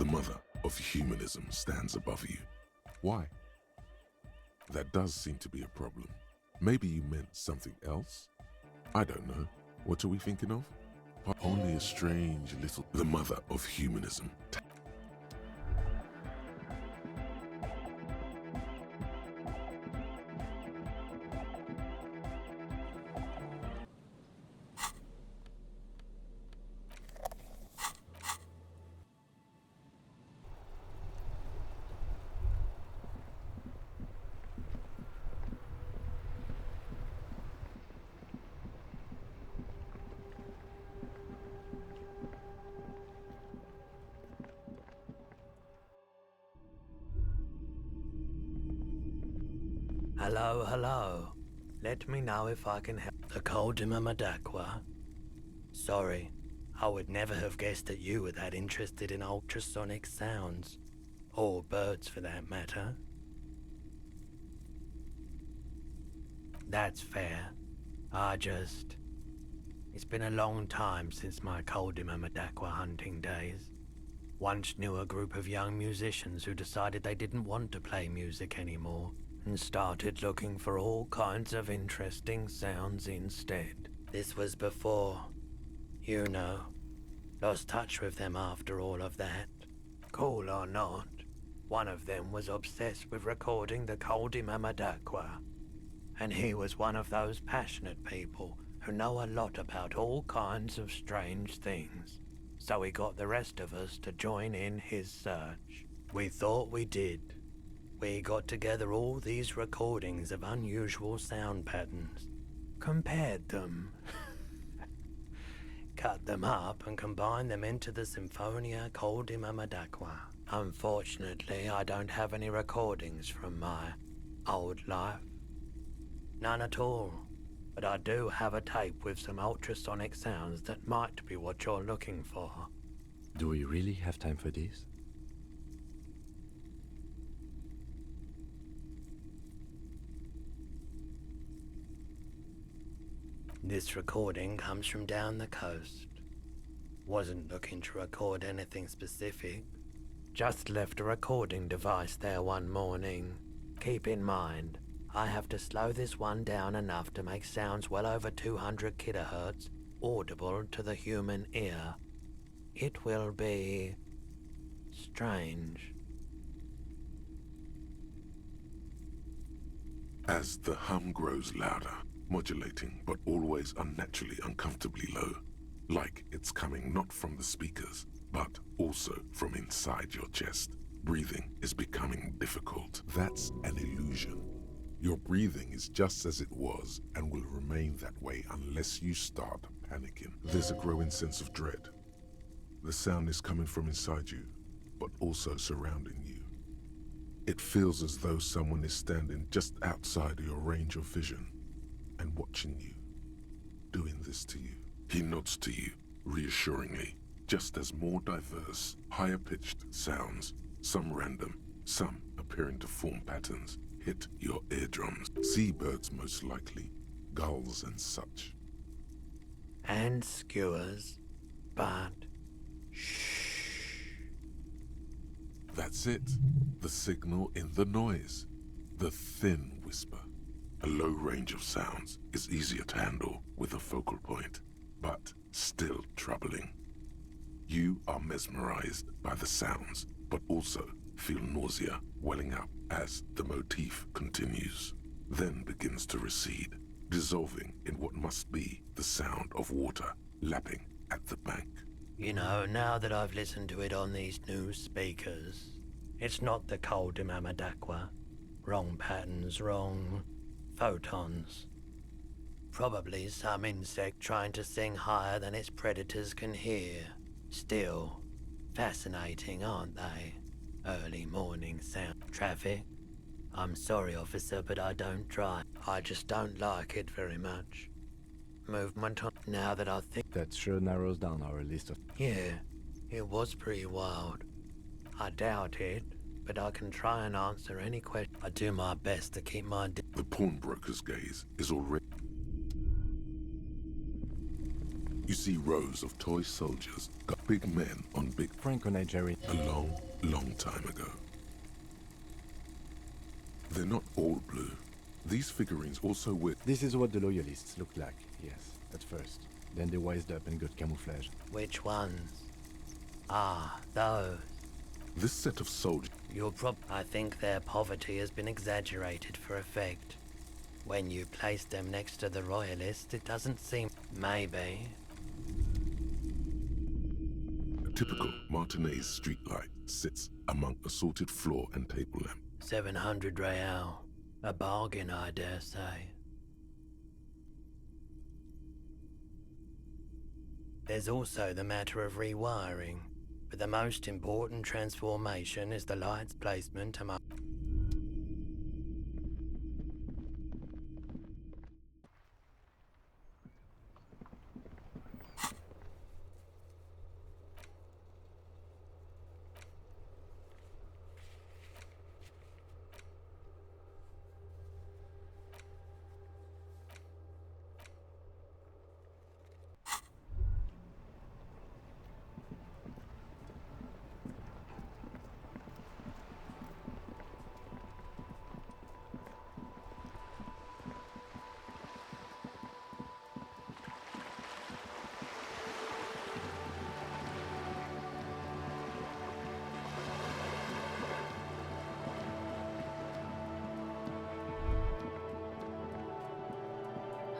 The mother of humanism stands above you. Why? That does seem to be a problem. Maybe you meant something else? I don't know. What are we thinking of? Only a strange little... The mother of humanism. Hello, hello. Let me know if I can help. The Madakwa. Sorry, I would never have guessed that you were that interested in ultrasonic sounds. Or birds for that matter. That's fair. It's been a long time since my Madakwa hunting days. Once knew a group of young musicians who decided they didn't want to play music anymore and started looking for all kinds of interesting sounds instead. This was before, lost touch with them after all of that. Cool or not, one of them was obsessed with recording the Madakwa, and he was one of those passionate people who know a lot about all kinds of strange things. So he got the rest of us to join in his search. We thought we did. We got together all these recordings of unusual sound patterns, compared them, cut them up and combined them into the Symphonia Madakwa. Unfortunately, I don't have any recordings from my old life. None at all. But I do have a tape with some ultrasonic sounds that might be what you're looking for. Do we really have time for this? This recording comes from down the coast. Wasn't looking to record anything specific. Just left a recording device there one morning. Keep in mind, I have to slow this one down enough to make sounds well over 200 kilohertz audible to the human ear. It will be strange. As the hum grows louder, modulating but always unnaturally uncomfortably low, like it's coming not from the speakers, but also from inside your chest. Breathing is becoming difficult. That's an illusion. Your breathing is just as it was and will remain that way unless you start panicking. There's a growing sense of dread. The sound is coming from inside you, but also surrounding you. It feels as though someone is standing just outside your range of vision and watching you, doing this to you. He nods to you, reassuringly, just as more diverse, higher-pitched sounds, some random, some appearing to form patterns, hit your eardrums. Seabirds most likely, gulls and such. And skewers, but shh. That's it. The signal in the noise. The thin whisper. A low range of sounds is easier to handle with a focal point, but still troubling. You are mesmerized by the sounds, but also feel nausea welling up as the motif continues, then begins to recede, dissolving in what must be the sound of water lapping at the bank. Now that I've listened to it on these new speakers, it's not the Madakwa. Wrong patterns, wrong photons. Probably some insect trying to sing higher than its predators can hear. Still, fascinating, aren't they? Early morning sound. Traffic? I'm sorry, officer, but I don't drive. I just don't like it very much. Movement on. Now that I think... That sure narrows down our list of... Yeah, it was pretty wild. I doubt it, but I can try and answer any question. I do my best to keep my... The pawnbroker's gaze is already... You see rows of toy soldiers got big men on big Franco-Nigerian. a long, long time ago. They're not all blue. These figurines also wear... This is what the loyalists looked like, yes, at first. Then they wised up and got camouflage. Which ones? Ah, those. This set of soldiers... I think their poverty has been exaggerated for effect. When you place them next to the royalists, it doesn't seem... Maybe. A typical Martinez streetlight sits among assorted floor and table lamps. 700 real. A bargain, I dare say. There's also the matter of rewiring, but the most important transformation is the light's placement among...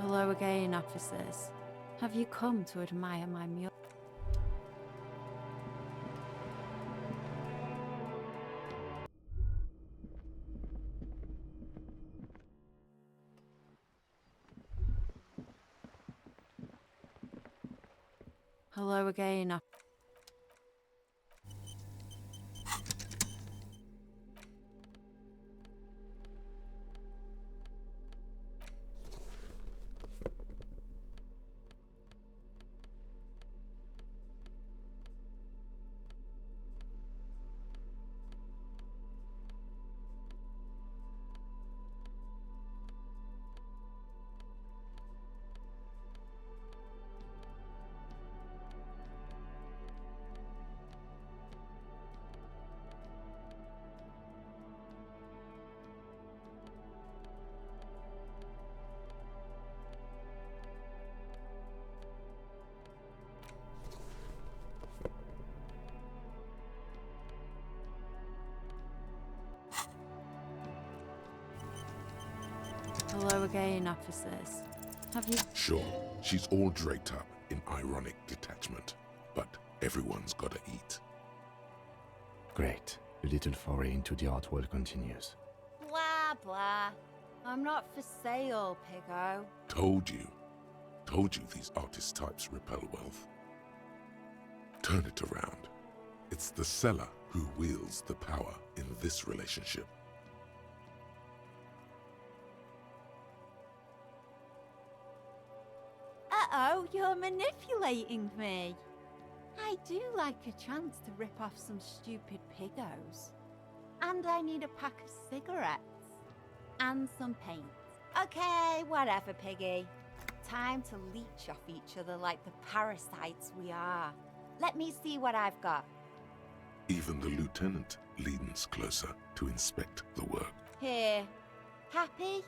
Hello again, officers. Have you come to admire my mule? Hello again, Hello again, officers. Have you... Sure, she's all draped up in ironic detachment, but everyone's gotta eat. Great. The little foray into the art world continues. Blah, blah. I'm not for sale, Piggo. Told you these artist types repel wealth. Turn it around. It's the seller who wields the power in this relationship. Uh-oh, you're manipulating me. I do like a chance to rip off some stupid Piggos. And I need a pack of cigarettes. And some paint. Okay, whatever, Piggy. Time to leech off each other like the parasites we are. Let me see what I've got. Even the lieutenant leans closer to inspect the work. Here. Happy?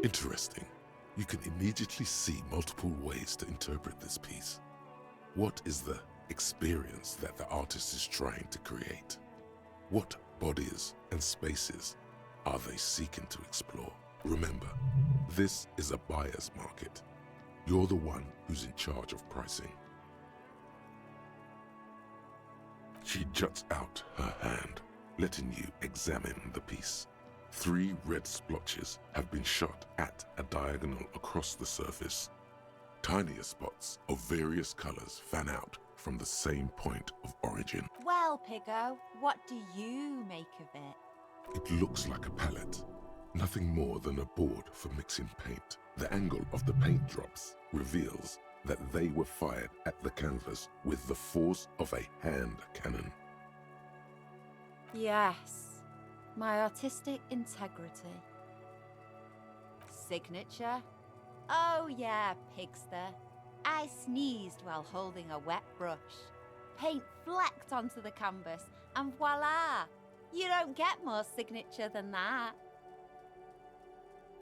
Interesting. You can immediately see multiple ways to interpret this piece. What is the experience that the artist is trying to create? What bodies and spaces are they seeking to explore? Remember, this is a buyer's market. You're the one who's in charge of pricing. She juts out her hand, letting you examine the piece. 3 red splotches have been shot at a diagonal across the surface. Tinier spots of various colors fan out from the same point of origin. Well, Piggo, what do you make of it? It looks like a palette, nothing more than a board for mixing paint. The angle of the paint drops reveals that they were fired at the canvas with the force of a hand cannon. Yes. My artistic integrity. Signature? Oh yeah, pigster. I sneezed while holding a wet brush. Paint flecked onto the canvas, and voila! You don't get more signature than that.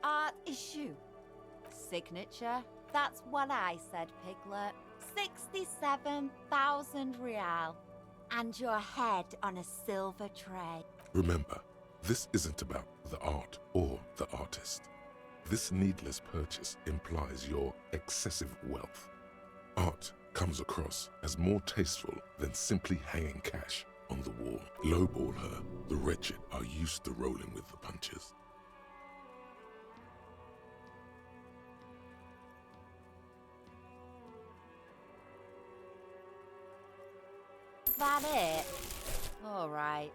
Art issue. Signature? That's what I said, Piglet. 67,000 real. And your head on a silver tray. Remember, this isn't about the art or the artist. This needless purchase implies your excessive wealth. Art comes across as more tasteful than simply hanging cash on the wall. Lowball her, the wretched are used to rolling with the punches. That it? All right.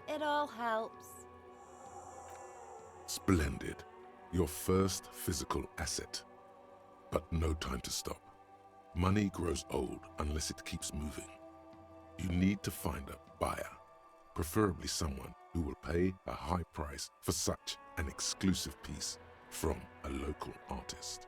It all helps. Splendid. Your first physical asset. But no time to stop. Money grows old unless it keeps moving. You need to find a buyer, preferably someone who will pay a high price for such an exclusive piece from a local artist.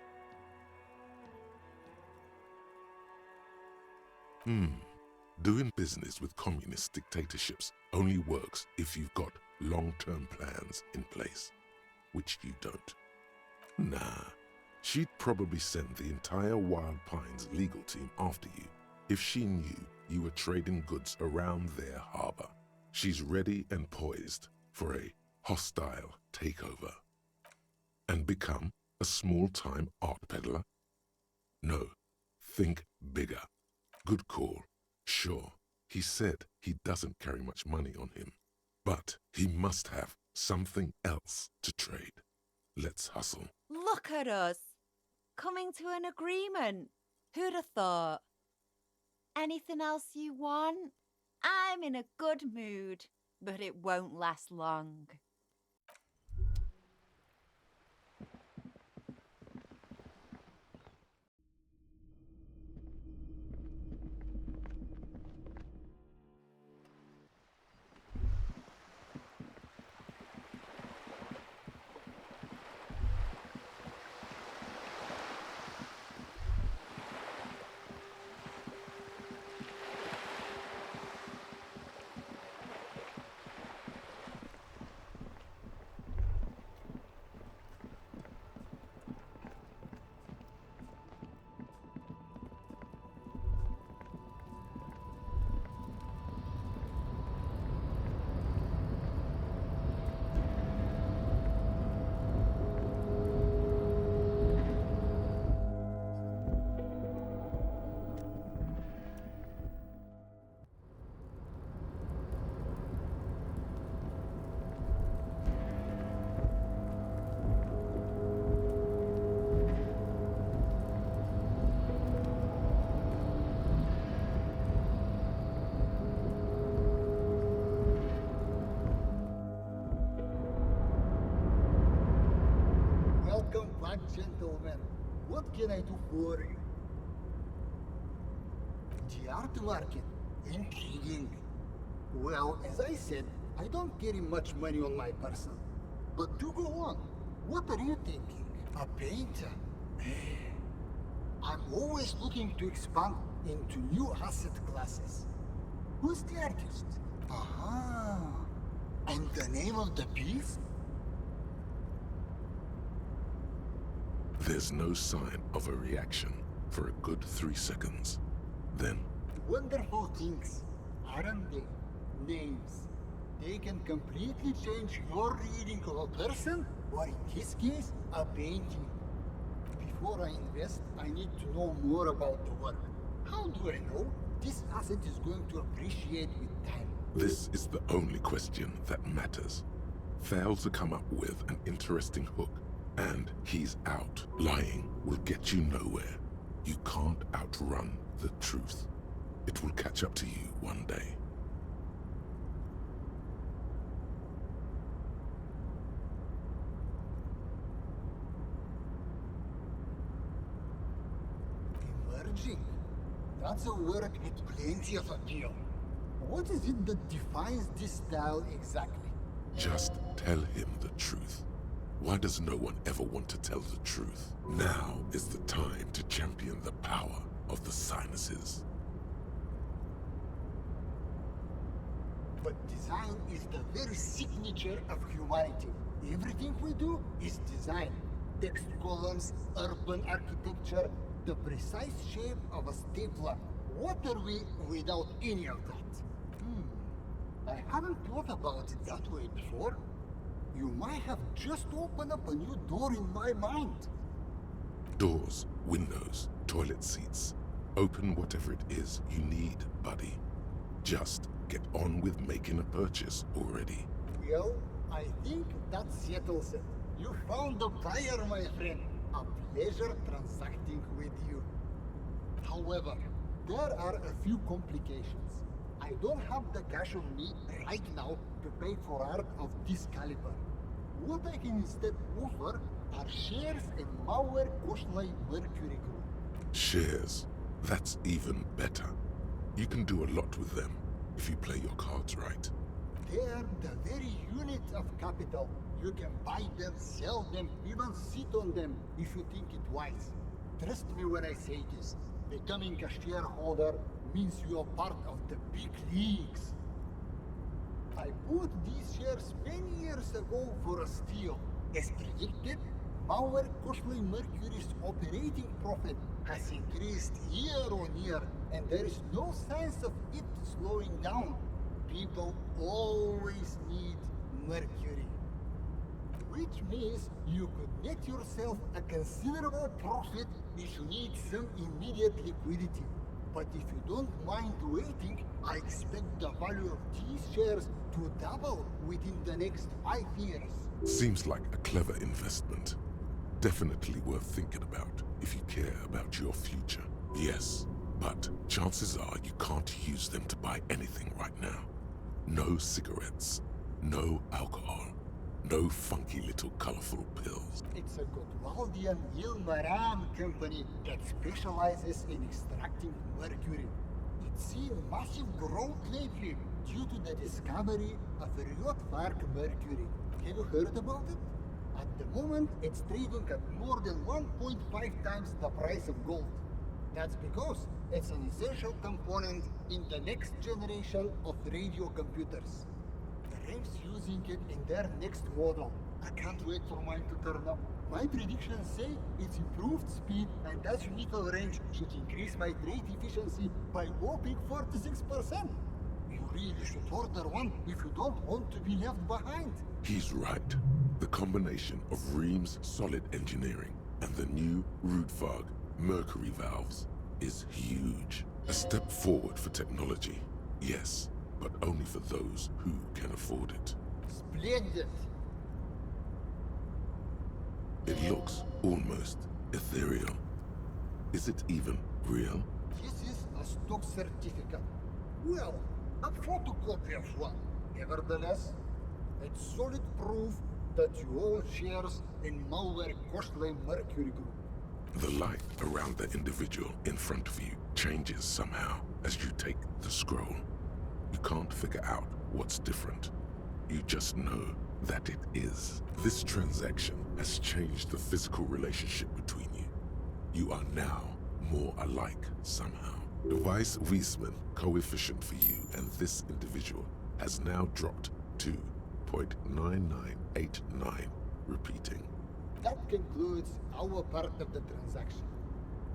Doing business with communist dictatorships only works if you've got long-term plans in place, which you don't. Nah, she'd probably send the entire Wild Pines legal team after you if she knew you were trading goods around their harbor. She's ready and poised for a hostile takeover. And become a small-time art peddler? No, think bigger. Good call. Sure, he said he doesn't carry much money on him, but he must have something else to trade. Let's hustle. Look at us. Coming to an agreement. Who'd have thought? Anything else you want? I'm in a good mood, but it won't last long. Welcome back, gentlemen. What can I do for you? The art market. Intriguing. Well, as I said, I don't carry much money on my person. But do go on. What are you thinking? A painter? I'm always looking to expand into new asset classes. Who's the artist? Aha. And the name of the piece? There's no sign of a reaction for a good 3 seconds. Then, Wonderful things, aren't they? Names. They can completely change your reading of a person, or in this case, a painting. Before I invest, I need to know more about the work. How do I know this asset is going to appreciate with time? this is the only question that matters. Fail to come up with an interesting hook, and he's out. Lying will get you nowhere. You can't outrun the truth. It will catch up to you one day. Emerging? That's a word with plenty of appeal. What is it that defines this style exactly? Just tell him the truth. Why does no one ever want to tell the truth? Now is the time to champion the power of the sinuses. But design is the very signature of humanity. Everything we do is design. Text columns, urban architecture, the precise shape of a stapler. What are we without any of that? I haven't thought about it that way before. You might have just opened up a new door in my mind. Doors, windows, toilet seats. Open whatever it is you need, buddy. Just get on with making a purchase already. Well, I think that settles it. You found a buyer, my friend. A pleasure transacting with you. However, there are a few complications. I don't have the cash on me right now to pay for art of this caliber. What I can instead offer are shares in Mauer Koszlai Mercury Group. Shares. That's even better. You can do a lot with them if you play your cards right. They are the very unit of capital. You can buy them, sell them, even sit on them if you think it wise. Trust me when I say this. Becoming a shareholder means you are part of the big leagues. I bought these shares many years ago for a steal. As predicted, Mauer Koszlai Mercury's operating profit has increased year on year, and there is no signs of it slowing down. People always need Mercury. Which means you could net yourself a considerable profit if you need some immediate liquidity. But if you don't mind waiting, I expect the value of these shares to double within the next 5 years. Seems like a clever investment. Definitely worth thinking about if you care about your future. Yes, but chances are you can't use them to buy anything right now. No cigarettes, no alcohol, no funky little colorful pills. It's a Gotwaldian Ilmaran company that specializes in extracting mercury. It's seen massive growth lately due to the discovery of Ryotvark mercury. Have you heard about it? At the moment, it's trading at more than 1.5 times the price of gold. That's because it's an essential component in the next generation of radio computers. The Rave's using it in their next model. I can't wait for mine to turn up. My predictions say its improved speed and azimuthal range should increase my trade efficiency by whopping 46%. You really should order one if you don't want to be left behind. He's right. The combination of Ream's solid engineering and the new Rudfog mercury valves is huge. A step forward for technology, yes, but only for those who can afford it. Splendid! It looks almost ethereal. Is it even real? This is a stock certificate. Well, a photocopy of one. Nevertheless, it's solid proof that you own shares in Mauer Koszlai Mercury Group. The light around the individual in front of you changes somehow as you take the scroll. You can't figure out what's different. You just know that it is. This transaction has changed the physical relationship between you. You are now more alike somehow. The Weiss-Wiesmann coefficient for you and this individual has now dropped to 0.9989, repeating. That concludes our part of the transaction.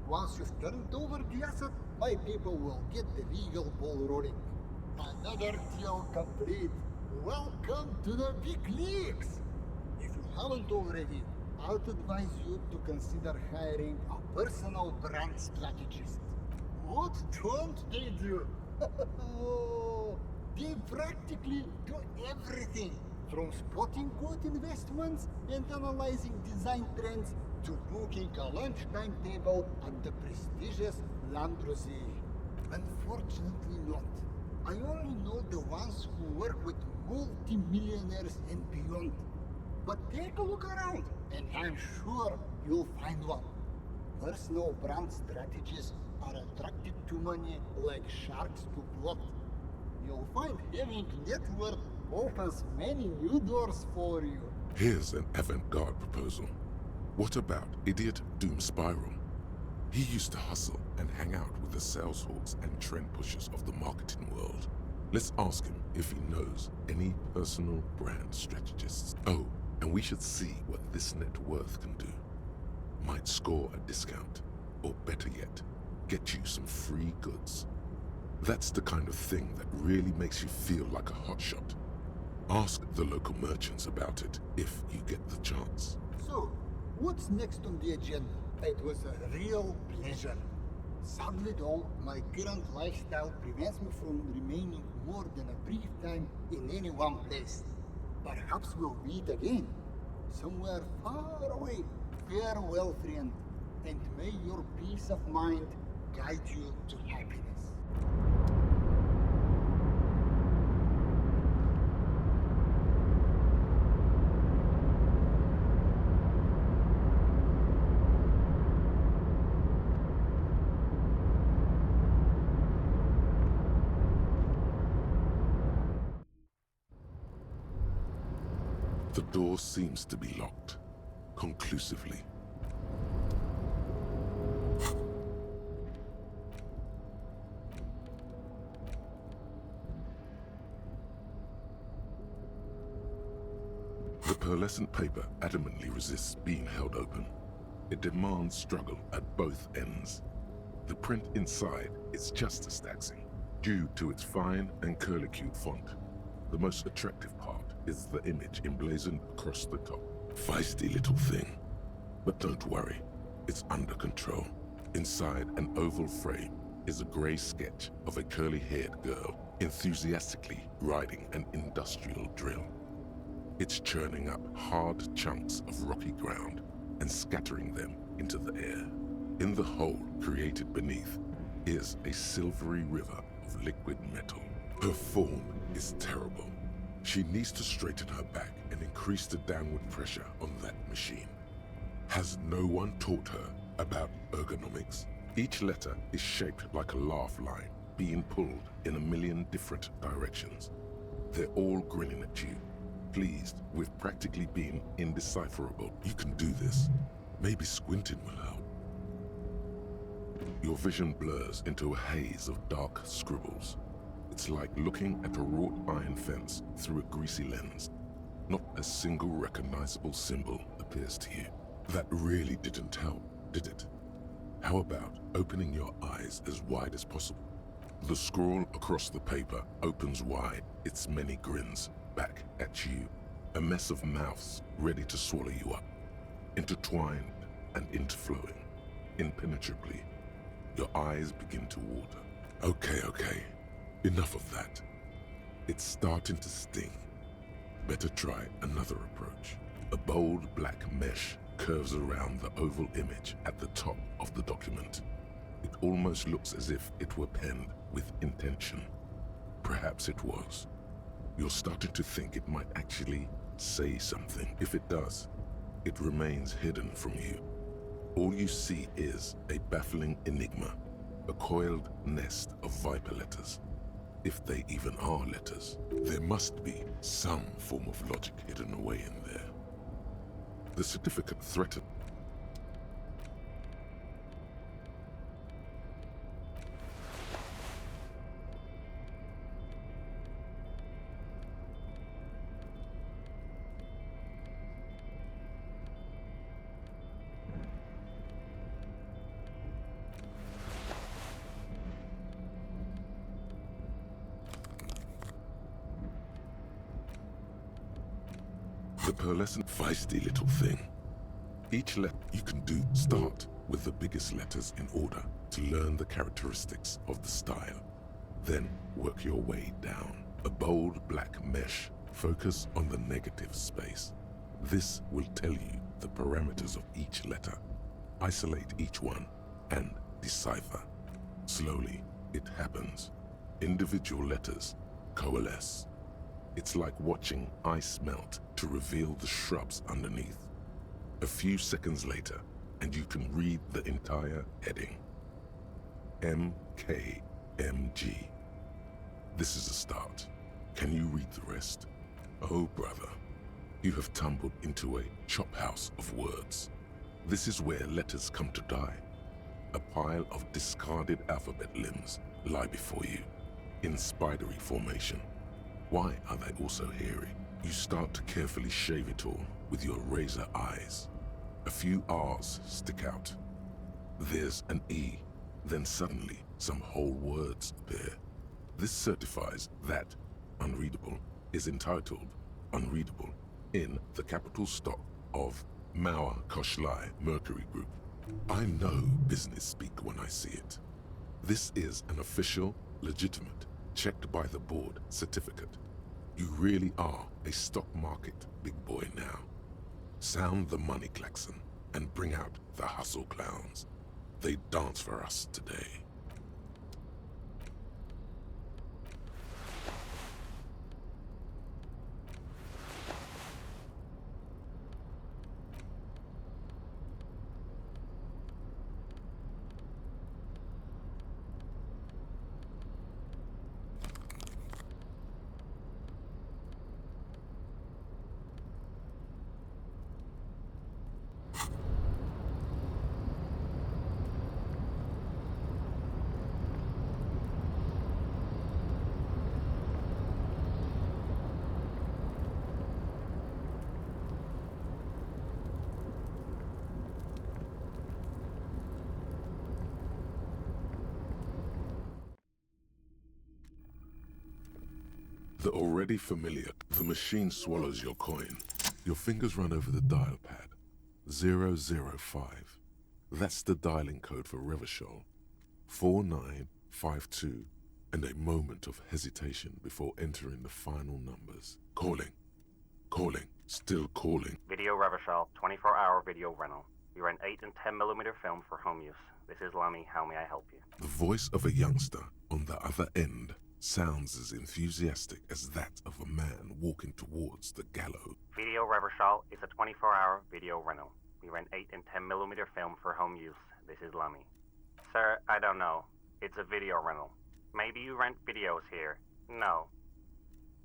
Once you've turned over the asset, my people will get the legal ball rolling. Another deal complete. Welcome to the big leagues! If you haven't already, I'd advise you to consider hiring a personal brand strategist. What don't they do? They practically do everything, from spotting good investments and analyzing design trends to booking a lunchtime table at the prestigious Landrosee. Unfortunately not. I only know the ones who work with multi-millionaires and beyond. But take a look around, and I'm sure you'll find one. Personal brand strategies are attracted to money like sharks to blood. You'll find having net worth opens many new doors for you. Here's an avant-garde proposal. What about Idiot Doom Spiral? He used to hustle and hang out with the sales hawks and trend pushers of the marketing world. Let's ask him if he knows any personal brand strategists. Oh, and we should see what this net worth can do. Might score a discount, or better yet, get you some free goods. That's the kind of thing that really makes you feel like a hotshot. Ask the local merchants about it if you get the chance. So, what's next on the agenda? It was a real pleasure. Sadly though, my current lifestyle prevents me from remaining more than a brief time in any one place. Perhaps we'll meet again, somewhere far away. Farewell, friend, and may your peace of mind guide you to happiness. The door seems to be locked, conclusively. The pearlescent paper adamantly resists being held open. It demands struggle at both ends. The print inside is just as taxing, due to its fine and curlicue font. The most attractive part is the image emblazoned across the top. Feisty little thing. But don't worry, it's under control. Inside an oval frame is a grey sketch of a curly-haired girl enthusiastically riding an industrial drill. It's churning up hard chunks of rocky ground and scattering them into the air. In the hole created beneath is a silvery river of liquid metal. Her form is terrible. She needs to straighten her back and increase the downward pressure on that machine. Has no one taught her about ergonomics? Each letter is shaped like a laugh line, being pulled in a million different directions. They're all grinning at you, pleased with practically being indecipherable. You can do this. Maybe squinting will help. Your vision blurs into a haze of dark scribbles. It's like looking at a wrought iron fence through a greasy lens. Not a single recognizable symbol appears to you. That really didn't help, did it? How about opening your eyes as wide as possible? The scroll across the paper opens wide, its many grins, back at you. A mess of mouths ready to swallow you up. Intertwined and interflowing, impenetrably. Your eyes begin to water. Okay. Enough of that. It's starting to sting. Better try another approach. A bold black mesh curves around the oval image at the top of the document. It almost looks as if it were penned with intention. Perhaps it was. You're starting to think it might actually say something. If it does, it remains hidden from you. All you see is a baffling enigma, a coiled nest of viper letters. If they even are letters, there must be some form of logic hidden away in there. The certificate threatened. The pearlescent feisty little thing. Each letter you can do start with the biggest letters in order to learn the characteristics of the style. Then work your way down. A bold black mesh. Focus on the negative space. This will tell you the parameters of each letter. Isolate each one and decipher. Slowly, it happens. Individual letters coalesce. It's like watching ice melt to reveal the shrubs underneath. A few seconds later, and you can read the entire heading. MKMG. This is a start. Can you read the rest? Oh, brother. You have tumbled into a chop house of words. This is where letters come to die. A pile of discarded alphabet limbs lie before you, in spidery formation. Why are they also hairy? You start to carefully shave it all with your razor eyes. A few R's stick out. There's an E, then suddenly some whole words appear. This certifies that unreadable is entitled unreadable in the capital stock of Mauer Koshlai Mercury Group. I know business speak when I see it. This is an official, legitimate, checked by the board certificate. You really are a stock market big boy now. Sound the money klaxon and bring out the hustle clowns. They dance for us today. The already familiar, the machine swallows your coin. Your fingers run over the dial pad. 005. That's the dialing code for Revachol. 4952, and a moment of hesitation before entering the final numbers. Calling. Calling. Still calling. Video Revachol, 24-hour video rental. We rent 8 and 10mm film for home use. This is Lamy. How may I help you? The voice of a youngster on the other end sounds as enthusiastic as that of a man walking towards the gallows. Video Revachol is a 24-hour video rental. We rent 8 and 10mm film for home use. This is Lamy. Sir, I don't know. It's a video rental. Maybe you rent videos here. No.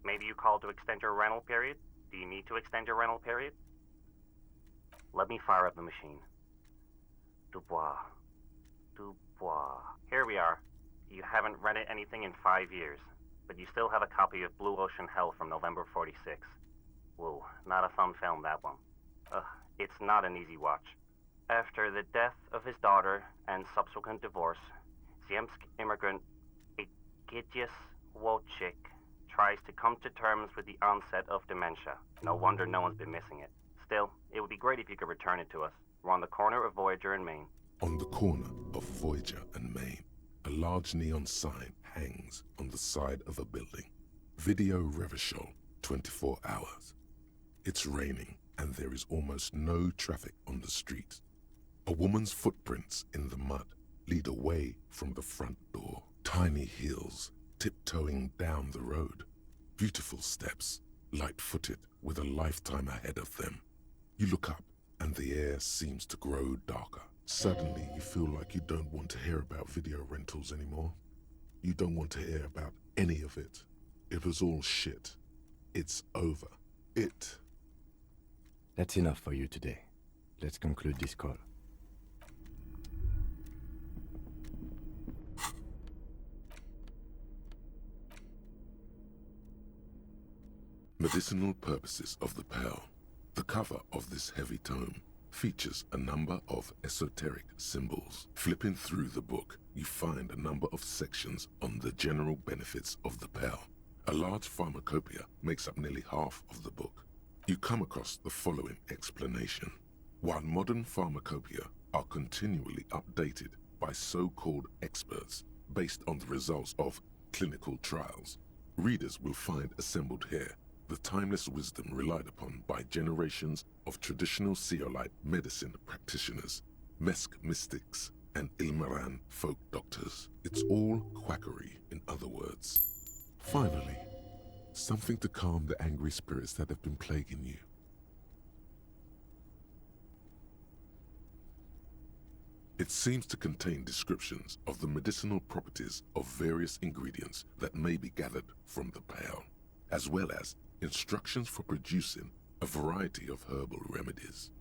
Maybe you called to extend your rental period? Do you need to extend your rental period? Let me fire up the machine. Dubois. Dubois. Here we are. You haven't rented anything in 5 years, but you still have a copy of Blue Ocean Hell from November 46. Whoa, not a fun film, that one. It's not an easy watch. After the death of his daughter and subsequent divorce, Ziemsk immigrant Egidius Wojcik tries to come to terms with the onset of dementia. No wonder no one's been missing it. Still, it would be great if you could return it to us. We're on the corner of Voyager and Main. On the corner of Voyager and Main, a large neon sign hangs on the side of a building. Video Revachol, 24 hours. It's raining and there is almost no traffic on the street. A woman's footprints in the mud lead away from the front door. Tiny heels tiptoeing down the road. Beautiful steps, light-footed with a lifetime ahead of them. You look up and the air seems to grow darker. Suddenly you feel like you don't want to hear about video rentals anymore. You don't want to hear about any of it. It was all shit. It's over. That's enough for you today. Let's conclude this call. Medicinal purposes of the Pearl. The cover of this heavy tome features a number of esoteric symbols. Flipping through the book, you find a number of sections on the general benefits of the Pearl. A large pharmacopoeia makes up nearly half of the book. You come across the following explanation. While modern pharmacopoeia are continually updated by so-called experts based on the results of clinical trials, readers will find assembled here the timeless wisdom relied upon by generations of traditional Seolite medicine practitioners, Mesk mystics, and Ilmaran folk doctors. It's all quackery, in other words. Finally, something to calm the angry spirits that have been plaguing you. It seems to contain descriptions of the medicinal properties of various ingredients that may be gathered from the Pearl, as well as instructions for producing a variety of herbal remedies.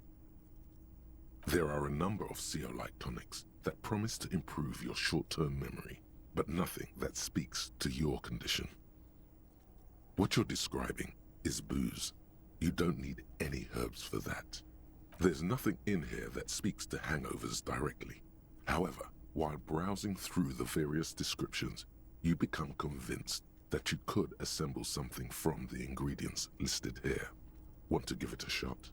There are a number of zeolite tonics that promise to improve your short-term memory, but nothing that speaks to your condition. What you're describing is booze. You don't need any herbs for that. There's nothing in here that speaks to hangovers directly. However, while browsing through the various descriptions, you become convinced that you could assemble something from the ingredients listed here. Want to give it a shot?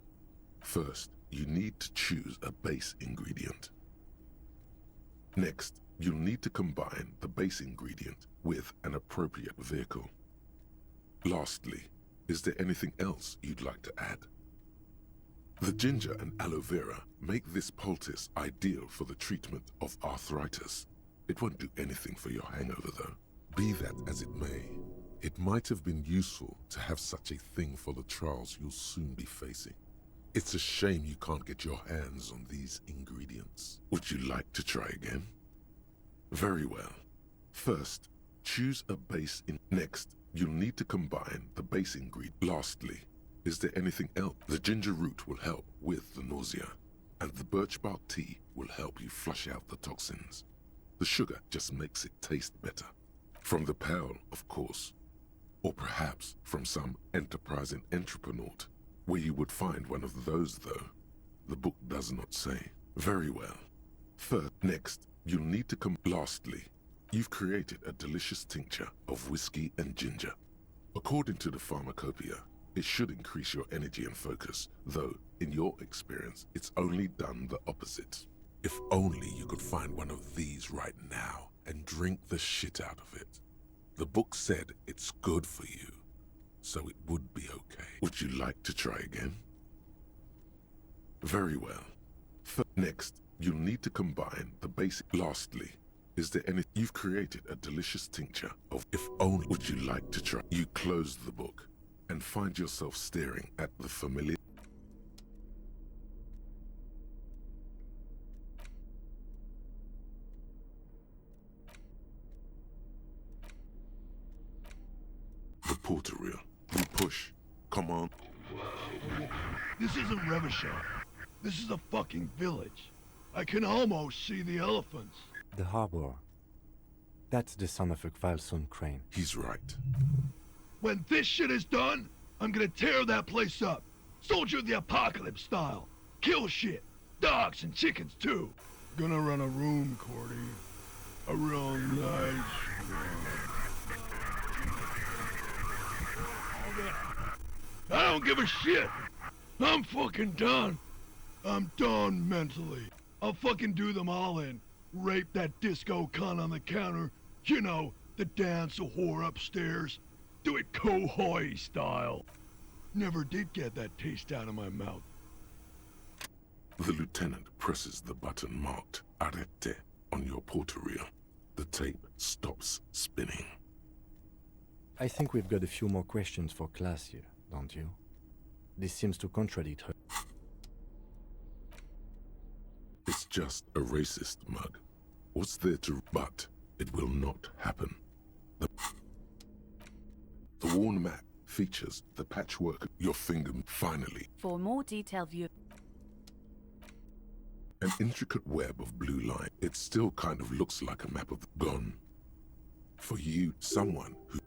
First, you need to choose a base ingredient. Next, you'll need to combine the base ingredient with an appropriate vehicle. Lastly, is there anything else you'd like to add? The ginger and aloe vera make this poultice ideal for the treatment of arthritis. It won't do anything for your hangover though. Be that as it may, it might have been useful to have such a thing for the trials you'll soon be facing. It's a shame you can't get your hands on these ingredients. Would you like to try again? Very well. First, choose a base in. Next, you'll need to combine the base ingredient. Lastly, is there anything else? The ginger root will help with the nausea, and the birch bark tea will help you flush out the toxins. The sugar just makes it taste better. From the pearl, of course. Or perhaps from some enterprising entrepreneur, where you would find one of those though. The book does not say. Very well. Next, you'll need to Lastly, you've created a delicious tincture of whiskey and ginger. According to the pharmacopoeia, it should increase your energy and focus, though, in your experience, it's only done the opposite. If only you could find one of these right now and drink the shit out of it. The book said it's good for you, so it would be okay. Would you like to try again? Very well. Next, you'll need to combine the basic. Lastly, is there any. You've created a delicious tincture of. If only. Would you like to try? You close the book and find yourself staring at the familiar. The porter reel. You push. Come on. This isn't Revachol. This is a fucking village. I can almost see the elephants. The harbor. That's the son of a Kvalson crane. He's right. When this shit is done, I'm gonna tear that place up. Soldier of the Apocalypse style. Kill shit. Dogs and chickens too. Gonna run a room, Cordy. A real nice room. I don't give a shit. I'm fucking done. I'm done mentally. I'll fucking do them all in. Rape that disco cunt on the counter. You know, the dance a whore upstairs. Do it Kohoi style. Never did get that taste out of my mouth. The lieutenant presses the button marked Arrête on your porter reel. The tape stops spinning. I think we've got a few more questions for class here, don't you? This seems to contradict her. It's just a racist mug. What's there to... But it will not happen. The worn map features the patchwork your finger. Finally, For more detailed view. an intricate web of blue line. It still kind of looks like a map of gone. For you, someone who...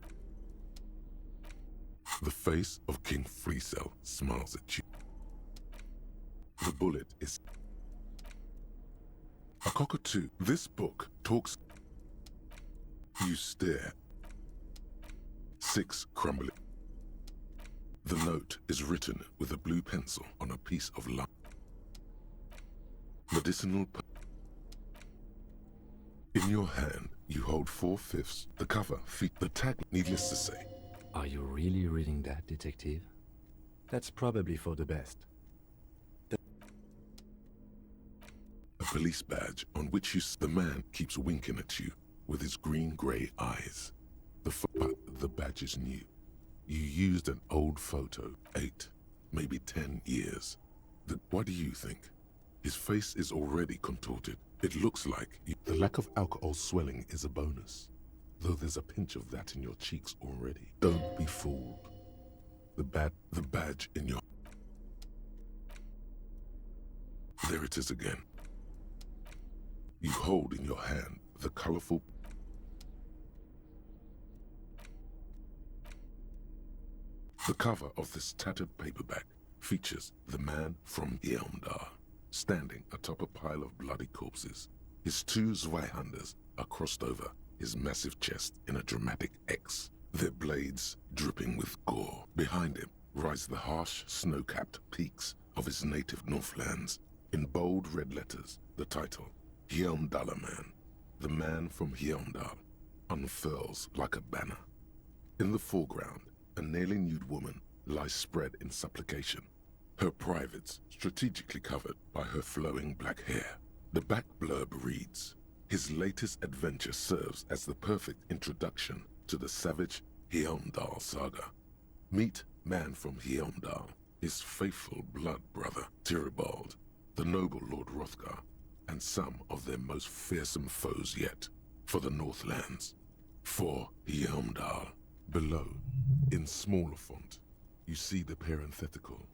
The face of King Fleecell smiles at you. The bullet is... A cockatoo. This book talks... You stare. 6 crumbling. The note is written with a blue pencil on a piece of lime. Medicinal... In your hand, you hold 4/5. The cover, the tag, needless to say. Are you really reading that, detective? That's probably for the best. A police badge on which the man keeps winking at you with his green-grey eyes. But the badge is new. You used an old photo, 8, maybe 10 years. What do you think? His face is already contorted. It looks like the lack of alcohol swelling is a bonus, though there's a pinch of that in your cheeks already. Don't be fooled. The badge in your... There it is again. You hold in your hand the colorful... The cover of this tattered paperback features the man from Yeomdar, standing atop a pile of bloody corpses. His two Zweihanders are crossed over his massive chest in a dramatic X, their blades dripping with gore. Behind him rise the harsh, snow-capped peaks of his native Northlands. In bold red letters, the title, Yeomdaler Man, the man from Yeomdal, unfurls like a banner. In the foreground, a nearly nude woman lies spread in supplication, her privates strategically covered by her flowing black hair. The back blurb reads, "His latest adventure serves as the perfect introduction to the savage Yeomdal saga. Meet man from Yeomdal, his faithful blood brother, Tyribald, the noble Lord Hrothgar, and some of their most fearsome foes yet, for the Northlands, for Yeomdal." Below, in smaller font, you see the parenthetical,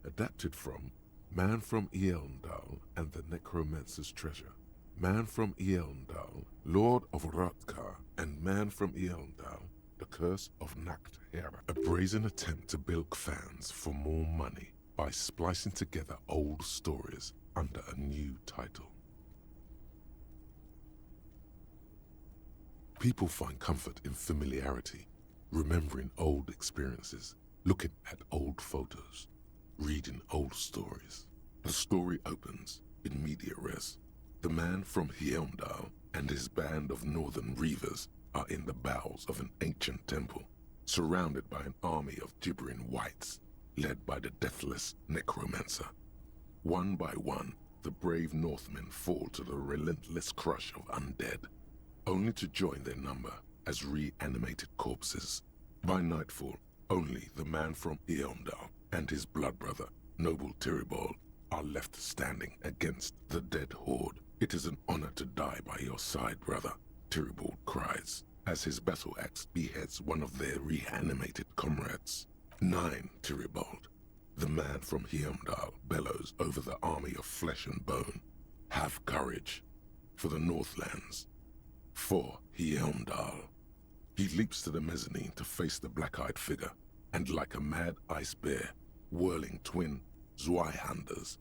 adapted from Man from Yeomdal and the Necromancer's Treasure. Man from Yeomdal, Lord of Hrothgar, and Man from Yeomdal, the Curse of Nacht Hera. A brazen attempt to bilk fans for more money by splicing together old stories under a new title. People find comfort in familiarity, remembering old experiences, looking at old photos, reading old stories. The story opens in media res. The man from Yeomdal and his band of northern reavers are in the bowels of an ancient temple, surrounded by an army of gibbering whites, led by the deathless necromancer. One by one, the brave Northmen fall to the relentless crush of undead, only to join their number as reanimated corpses. By nightfall, only the man from Yeomdal and his blood brother, noble Tyribald, are left standing against the dead horde. "It is an honor to die by your side, brother," Tyribald cries, as his battle axe beheads one of their reanimated comrades. "9, Tyribald," the man from Yeomdal bellows over the army of flesh and bone. "Have courage, for the Northlands, for Yeomdal." He leaps to the mezzanine to face the black-eyed figure, and like a mad ice bear, whirling twin Zweihanders,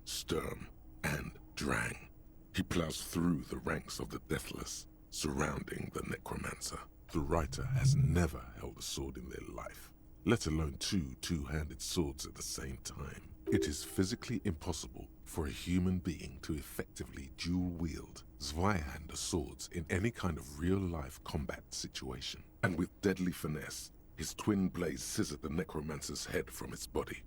Sturm and Drang, he plows through the ranks of the deathless, surrounding the necromancer. The writer has never held a sword in their life, let alone two two-handed swords at the same time. It is physically impossible for a human being to effectively dual-wield Zweihander swords in any kind of real-life combat situation. And with deadly finesse, his twin blades scissor the necromancer's head from its body.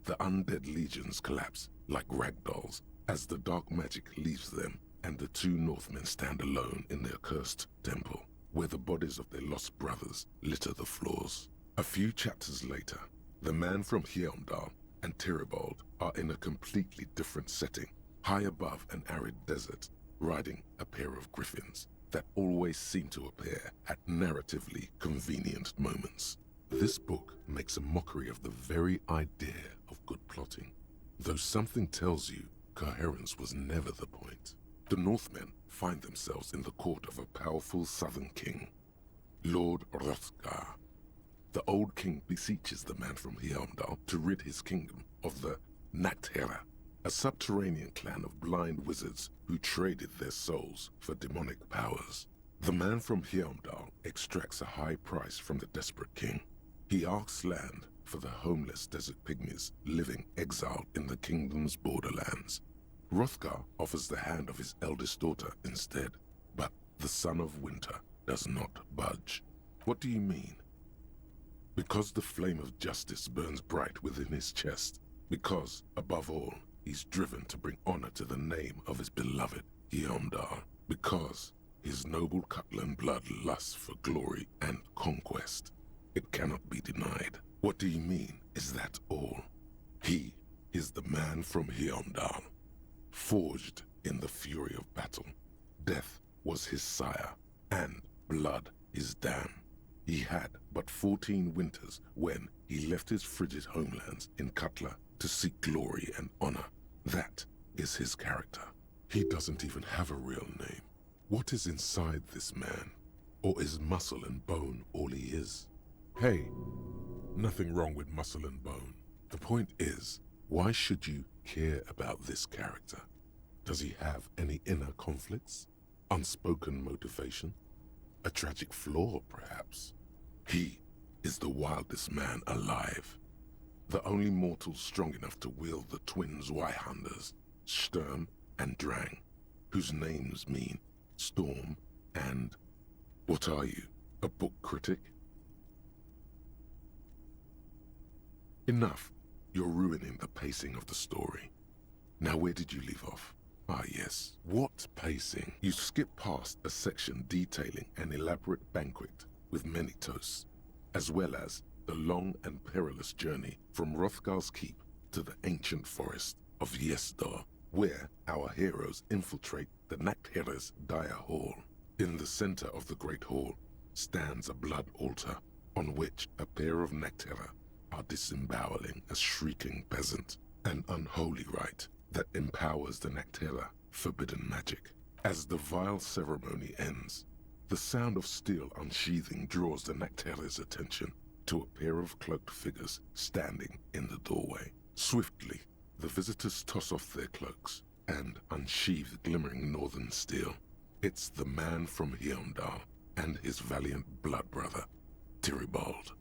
The undead legions collapse like ragdolls as the dark magic leaves them, and the two Northmen stand alone in their cursed temple, where the bodies of their lost brothers litter the floors. A few chapters later, the man from Yeomdal and Tyribald are in a completely different setting, high above an arid desert, riding a pair of griffins that always seem to appear at narratively convenient moments. This book makes a mockery of the very idea of good plotting, though something tells you coherence was never the point. The Northmen find themselves in the court of a powerful southern king, Lord Hrothgar. The old king beseeches the man from Yeomdal to rid his kingdom of the Nacht Hera, a subterranean clan of blind wizards who traded their souls for demonic powers. The man from Yeomdal extracts a high price from the desperate king. He asks land for the homeless desert pygmies living exiled in the kingdom's borderlands. Hrothgar offers the hand of his eldest daughter instead, but the son of winter does not budge. What do you mean? Because the flame of justice burns bright within his chest. Because, above all, he's driven to bring honor to the name of his beloved Yeomdal. Because his noble Cutlan blood lusts for glory and conquest. It cannot be denied. What do you mean, is that all? He is the man from Yeomdal, forged in the fury of battle. Death was his sire, and blood his dam. He had but 14 winters when he left his frigid homelands in Cutla to seek glory and honor. That is his character. He doesn't even have a real name. What is inside this man? Or is muscle and bone all he is? Hey, nothing wrong with muscle and bone. The point is, why should you care about this character? Does he have any inner conflicts? Unspoken motivation? A tragic flaw, perhaps? He is the wildest man alive. The only mortal strong enough to wield the twin Zweihanders, Sturm and Drang, whose names mean storm and... What are you, a book critic? Enough. You're ruining the pacing of the story. Now where did you leave off? Ah yes, what pacing? You skip past a section detailing an elaborate banquet with many toasts, as well as the long and perilous journey from Hrothgar's Keep to the ancient forest of Yesdar, where our heroes infiltrate the Nachtherre's dire hall. In the center of the great hall stands a blood altar on which a pair of Nachtherre are disemboweling a shrieking peasant, an unholy rite that empowers the Nachtherre forbidden magic. As the vile ceremony ends, the sound of steel unsheathing draws the Nachtherre's attention to a pair of cloaked figures standing in the doorway. Swiftly, the visitors toss off their cloaks and unsheathe glimmering northern steel. It's the man from Heimdall and his valiant blood brother, Tyribald.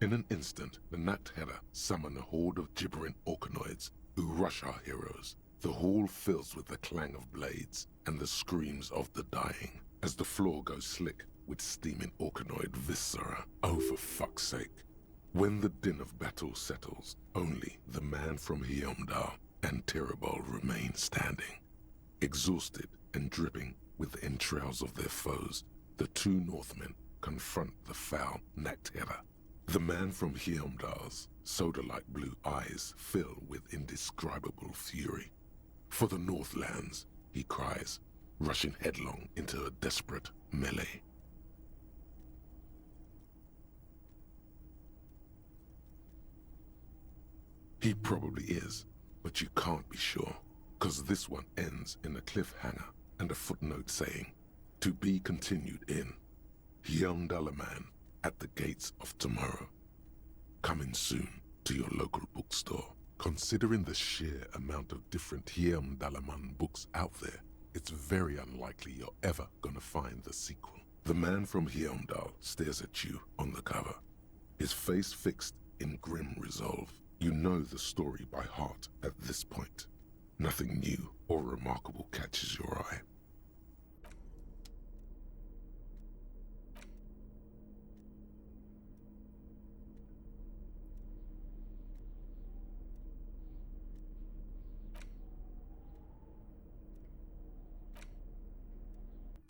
In an instant, the Nachtherre summon a horde of gibbering orcanoids who rush our heroes. The hall fills with the clang of blades and the screams of the dying as the floor goes slick with steaming orcanoid viscera. Oh, for fuck's sake. When the din of battle settles, only the man from Heimdall and Tyribald remain standing. Exhausted and dripping with the entrails of their foes, the two Northmen confront the foul Nachtherre. The man from Heimdall's soda-like blue eyes fill with indescribable fury. For the Northlands, he cries, rushing headlong into a desperate melee. He probably is, but you can't be sure, because this one ends in a cliffhanger and a footnote saying, to be continued in Heimdallaman at the Gates of Tomorrow. Coming soon to your local bookstore. Considering the sheer amount of different Heimdallaman books out there, it's very unlikely you're ever gonna find the sequel. The man from Heimdall stares at you on the cover, his face fixed in grim resolve. You know the story by heart at this point. Nothing new or remarkable catches your eye.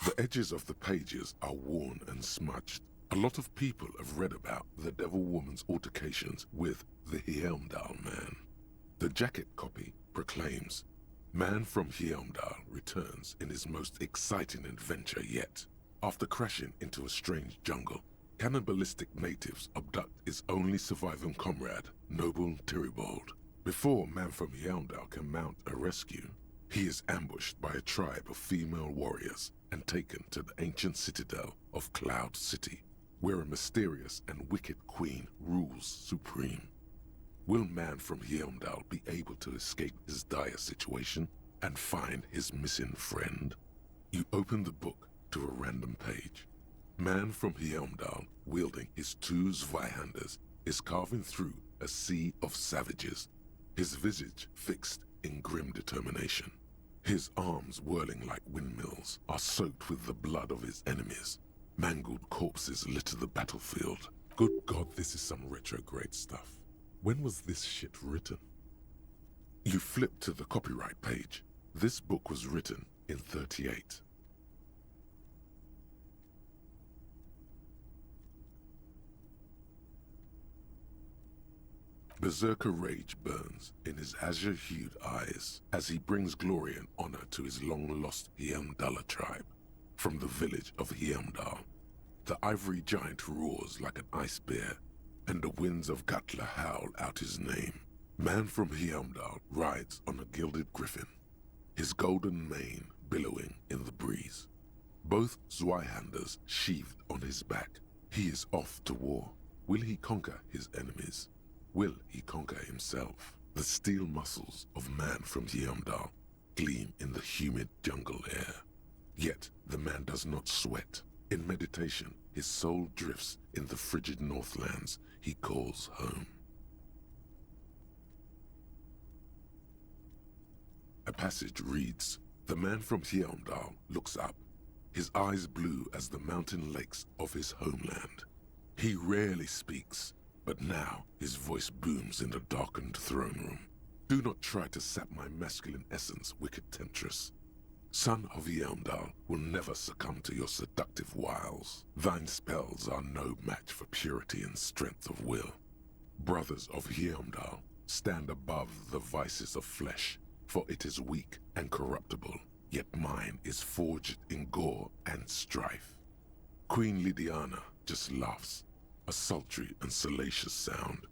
The edges of the pages are worn and smudged. A lot of people have read about the Devil Woman's altercations with the Heimdall man. The jacket copy proclaims, "Man from Heimdall returns in his most exciting adventure yet. After crashing into a strange jungle, cannibalistic natives abduct his only surviving comrade, noble Tyribald. Before Man from Heimdall can mount a rescue, he is ambushed by a tribe of female warriors and taken to the ancient citadel of Cloud City, where a mysterious and wicked queen rules supreme. Will Man from Heimdall be able to escape his dire situation and find his missing friend?" You open the book to a random page. Man from Heimdall, wielding his two Zweihanders, is carving through a sea of savages, his visage fixed in grim determination. His arms, whirling like windmills, are soaked with the blood of his enemies. Mangled corpses litter the battlefield. Good God, this is some retrograde stuff. When was this shit written? You flip to the copyright page. This book was written in 38. Berserker rage burns in his azure-hued eyes as he brings glory and honor to his long-lost Heimdalla tribe. From the village of Heimdall, the ivory giant roars like an ice bear, and the winds of Gatla howl out his name. Man from Heimdall rides on a gilded griffin. his golden mane billowing in the breeze. Both Zweihanders sheathed on his back. He is off to war. Will he conquer his enemies? Will he conquer himself? The steel muscles of man from Heimdall gleam in the humid jungle air. Yet the man does not sweat. In meditation, his soul drifts in the frigid northlands he calls home. A passage reads, "The man from Heimdall looks up, his eyes blue as the mountain lakes of his homeland. He rarely speaks, but now his voice booms in the darkened throne room. Do not try to sap my masculine essence, wicked temptress. Son of Heimdall will never succumb to your seductive wiles. Thine spells are no match for purity and strength of will. Brothers of Heimdall, stand above the vices of flesh, for it is weak and corruptible, yet mine is forged in gore and strife." Queen Lydiana just laughs, a sultry and salacious sound,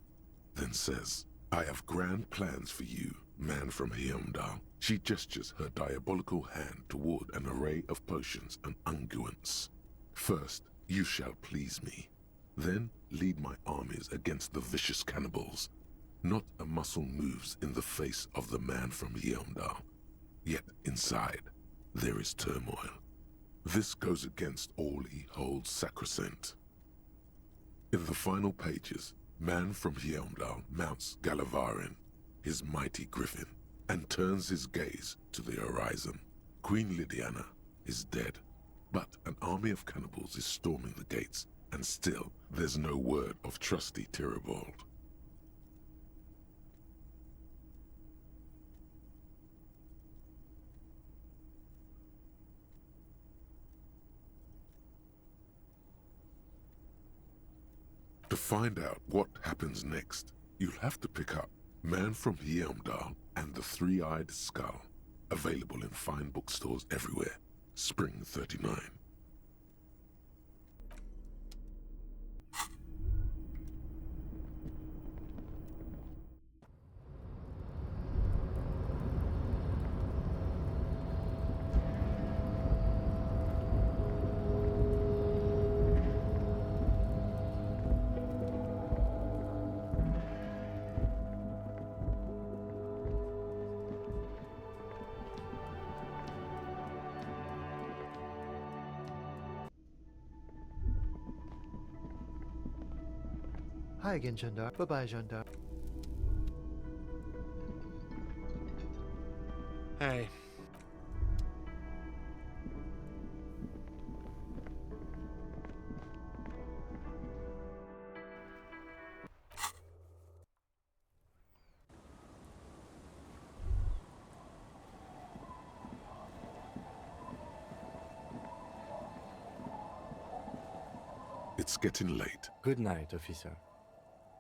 then says, "I have grand plans for you, man from Heimdall." She gestures her diabolical hand toward an array of potions and unguents. "First, you shall please me. Then lead my armies against the vicious cannibals. Not a muscle moves in the face of the man from Heimdall. Yet inside, there is turmoil. This goes against all he holds sacrosanct." In the final pages, man from Heimdall mounts Gallavarin, his mighty griffin, and turns his gaze to the horizon. Queen Lydiana is dead, but an army of cannibals is storming the gates, and still there's no word of trusty Tyribald. To find out what happens next, you'll have to pick up Man from Heimdall and the Three-Eyed Skull, available in fine bookstores everywhere. Spring 39. Hi again, Jandar. Bye-bye, Jandar. Hey. It's getting late. Good night, officer.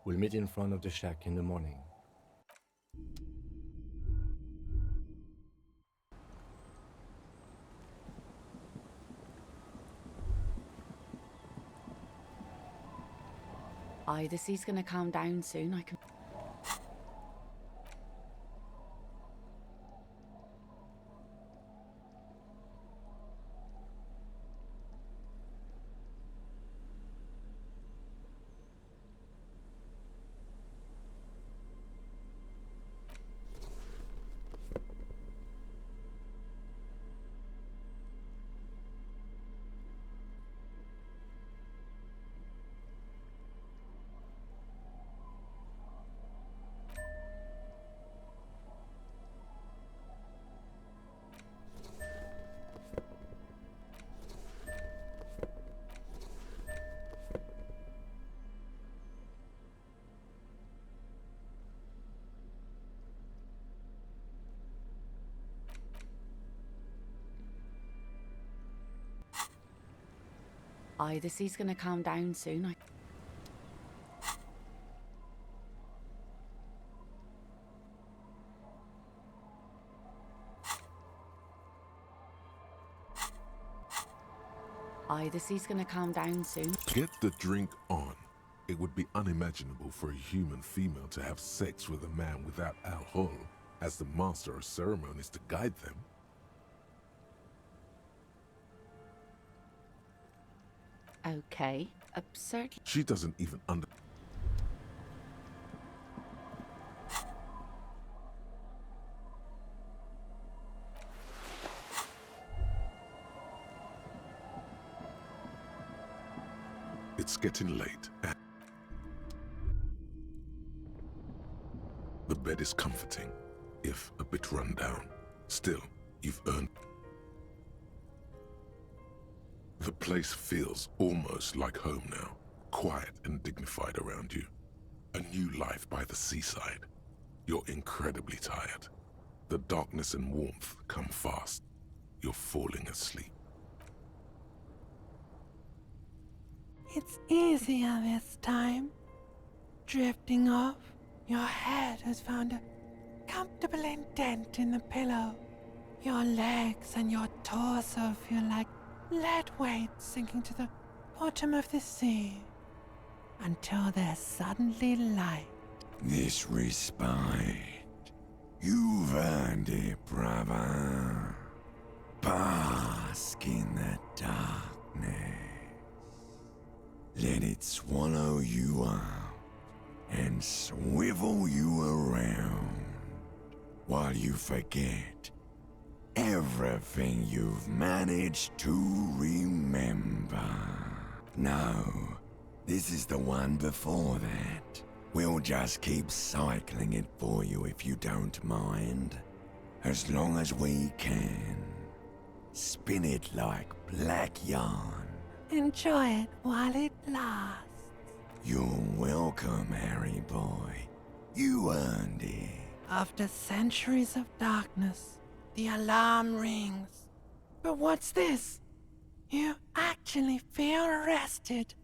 We'll meet in front of the shack in the morning. Aye, the sea's gonna calm down soon. I can. Aye, the sea's gonna calm down soon. Aye, the sea's gonna calm down soon. Get the drink on. It would be unimaginable for a human female to have sex with a man without alcohol as the master of ceremonies to guide them. Okay. Absurd. She doesn't even under. It's getting late. And the bed is comforting, if a bit run down. Still, you've earned. The place feels almost like home now, quiet and dignified around you. A new life by the seaside. You're incredibly tired. The darkness and warmth come fast. You're falling asleep. It's easier this time. Drifting off, your head has found a comfortable indent in the pillow. Your legs and your torso feel like lead weights sinking to the bottom of the sea. Until there's suddenly light. This respite. You've earned it, brother. Bask in the darkness. Let it swallow you up and swivel you around while you forget everything you've managed to remember. No, this is the one before that. We'll just keep cycling it for you if you don't mind. As long as we can. Spin it like black yarn. Enjoy it while it lasts. You're welcome, Harry boy. You earned it. After centuries of darkness, the alarm rings. But what's this? You actually feel rested.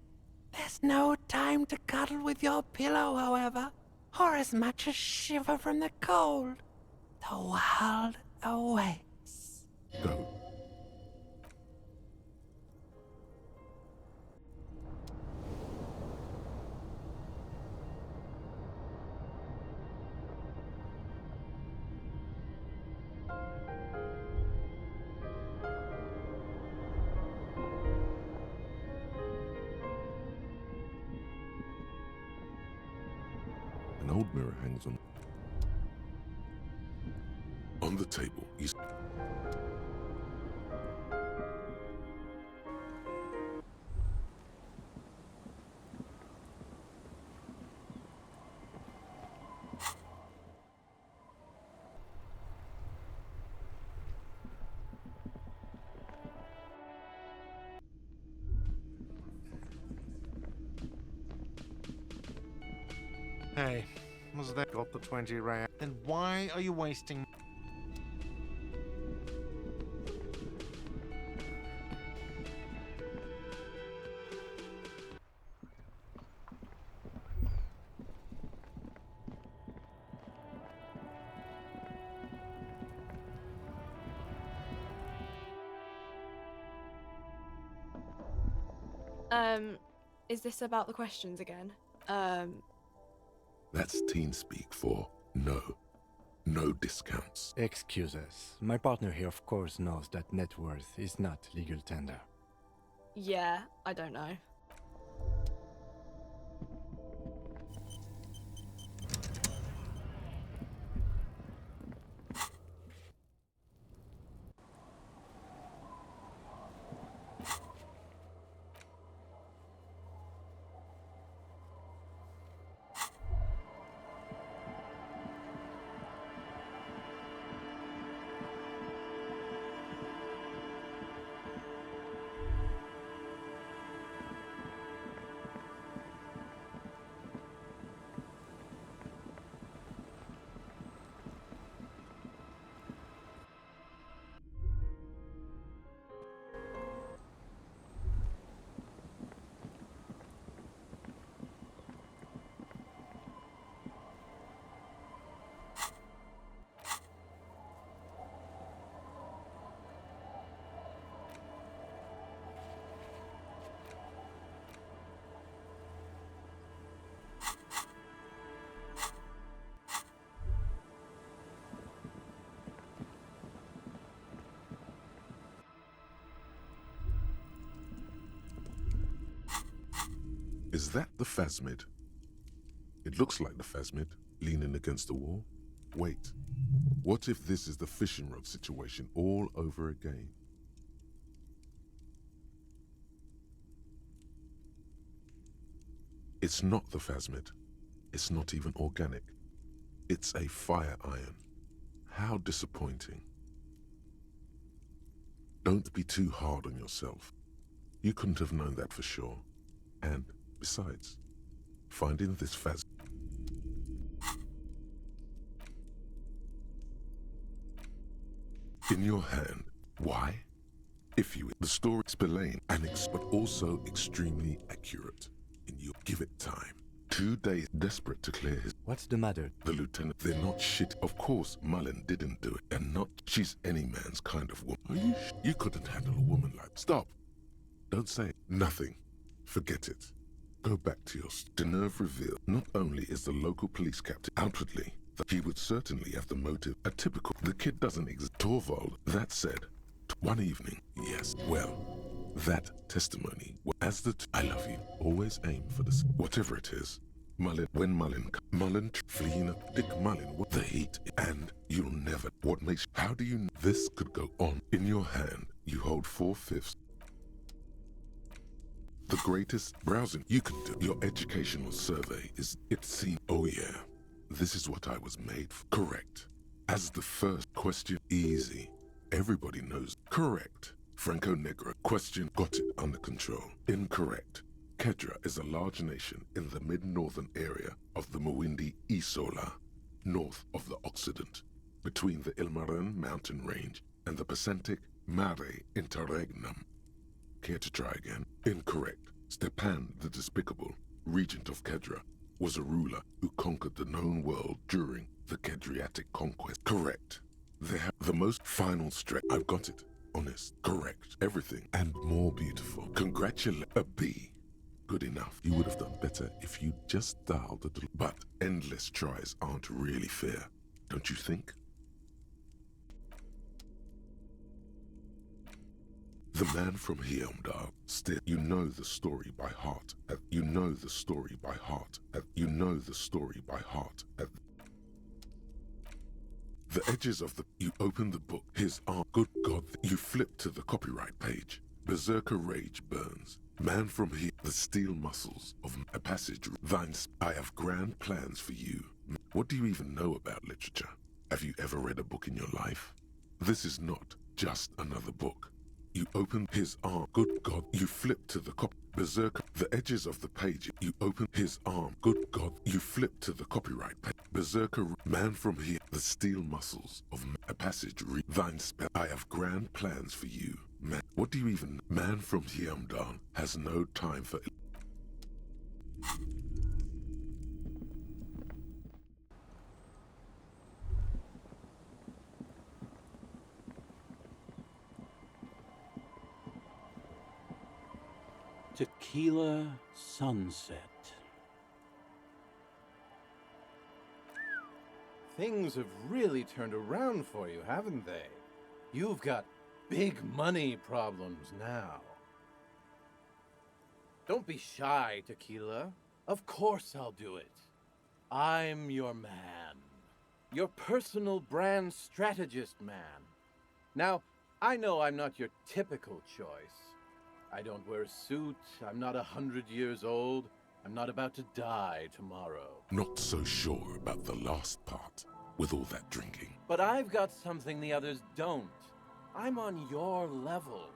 There's no time to cuddle with your pillow, however, or as much as shiver from the cold. The world awaits. Go. An old mirror hangs on the table. Hey, was that got the 20 rand? Then why are you wasting... Is this about the questions again? That's teen speak for no. No discounts. Excuse us. My partner here of course knows that net worth is not legal tender. Yeah, I don't know. Is that the phasmid? It looks like the phasmid, leaning against the wall. Wait, what if this is the fishing rod situation all over again? It's not the phasmid. It's not even organic. It's a fire iron. How disappointing. Don't be too hard on yourself. You couldn't have known that for sure. And besides, finding this phasmid in your hand. Why? If you, the story is plain and but also extremely accurate. And you give it time. 2 days, desperate to clear his. What's the matter? The lieutenant, they're not shit. Of course, Mullen didn't do it, and not. She's any man's kind of woman. Are you? You couldn't handle a woman like. Stop. Don't say it. Nothing. Forget it. Go back to your. Deneuve revealed. Not only is the local police captain outwardly, that he would certainly have the motive. A typical. The kid doesn't exist. Torvald. That said, one evening. Yes. Well. That testimony, as the I love you, always aim for this, whatever it is. Mullen, when Mullen fleeing Dick Mullen with the heat, and you'll never, what makes, how do you, this could go on. In your hand, you hold 4/5. The greatest browsing you can do. Your educational survey is, it seems, oh yeah, this is what I was made for. Correct. As the first question, easy. Everybody knows. Correct. Franco Negro. Question. Got it under control. Incorrect. Kedra is a large nation in the mid-northern area of the Mawindi Isola, north of the Occident, between the Ilmarin mountain range and the Pacific Mare Interregnum. Care to try again? Incorrect. Stepan the Despicable, regent of Kedra, was a ruler who conquered the known world during the Kedriatic conquest. Correct. They have the most final stretch. I've got it. Honest, correct, everything, and more beautiful. Congratulate a B. Good enough. You would have done better if you just dialed the. But endless tries aren't really fair, don't you think? The man from Heomdal. Still, you know the story by heart. You know the story by heart. You know the story by heart. The edges of the. You open the book. His arm. Good God. You flip to the copyright page. Berserker rage burns. Man from here. The steel muscles of a passage. Thine. I have grand plans for you. What do you even know about literature? Have you ever read a book in your life? This is not just another book. You open his arm. Good God. You flip to the Berserker. The edges of the page. You open his arm. Good God. You flip to the copyright page. Berserker. Man from here. The steel muscles of a passage. Thine spell. I have grand plans for you. Man. What do you even. Man from Heomdal has no time for. Tequila Sunset. Things have really turned around for you, haven't they? You've got big money problems now. Don't be shy, Tequila. Of course I'll do it. I'm your man. Your personal brand strategist man. Now, I know I'm not your typical choice. I don't wear a suit, I'm not 100 years old, I'm not about to die tomorrow. Not so sure about the last part, with all that drinking. But I've got something the others don't. I'm on your level.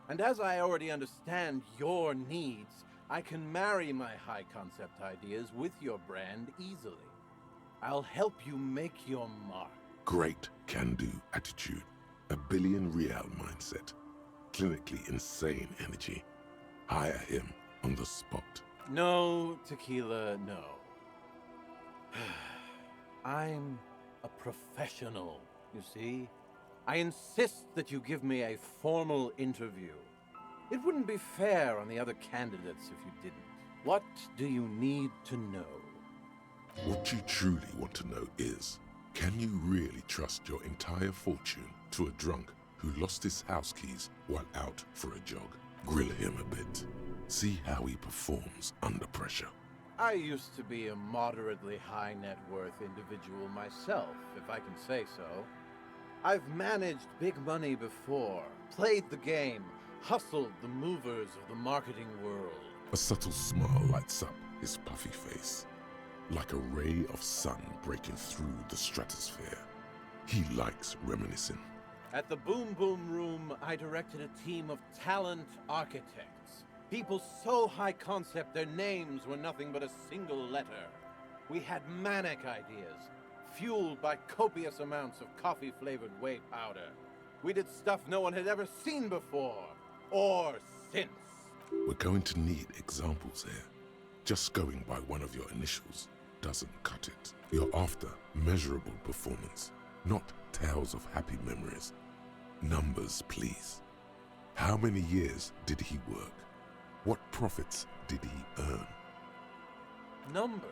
And as I already understand your needs, I can marry my high-concept ideas with your brand easily. I'll help you make your mark. Great can-do attitude. A billion real mindset. Clinically insane energy. Hire him on the spot. No, Tequila, no. I'm a professional, you see? I insist that you give me a formal interview. It wouldn't be fair on the other candidates if you didn't. What do you need to know? What you truly want to know is, can you really trust your entire fortune to a drunk who lost his house keys while out for a jog? Grill him a bit. See how he performs under pressure. I used to be a moderately high net worth individual myself, if I can say so. I've managed big money before, played the game, hustled the movers of the marketing world. A subtle smile lights up his puffy face, like a ray of sun breaking through the stratosphere. He likes reminiscing. At the Boom Boom Room, I directed a team of talent architects. People so high concept their names were nothing but a single letter. We had manic ideas, fueled by copious amounts of coffee-flavored whey powder. We did stuff no one had ever seen before, or since. We're going to need examples here. Just going by one of your initials doesn't cut it. You're after measurable performance, not tales of happy memories. Numbers, please. How many years did he work? What profits did he earn? Numbers?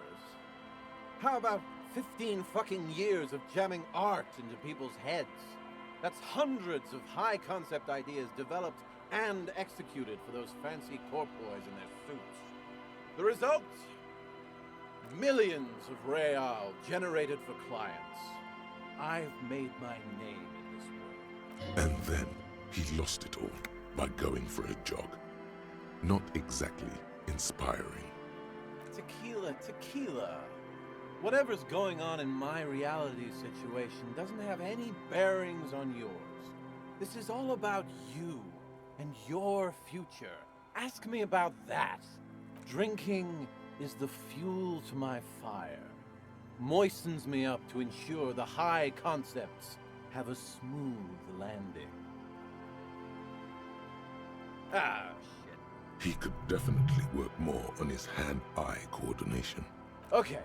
How about 15 fucking years of jamming art into people's heads? That's hundreds of high-concept ideas developed and executed for those fancy corp boys in their suits. The result? Millions of real generated for clients. I've made my name in this world. And then he lost it all by going for a jog. Not exactly inspiring. Tequila, tequila. Whatever's going on in my reality situation doesn't have any bearings on yours. This is all about you and your future. Ask me about that. Drinking is the fuel to my fire. Moistens me up to ensure the high concepts have a smooth landing. Ah, shit. He could definitely work more on his hand-eye coordination. Okay.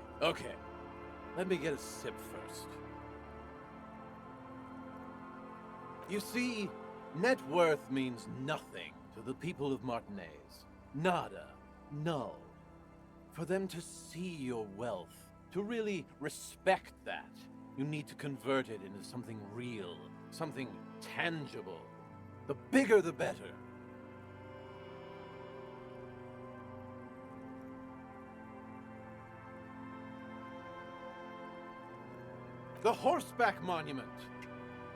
Let me get a sip first. You see, net worth means nothing to the people of Martinez. Nada. Null. For them to see your wealth, to really respect that, you need to convert it into something real, something tangible. The bigger the better. The Horseback Monument.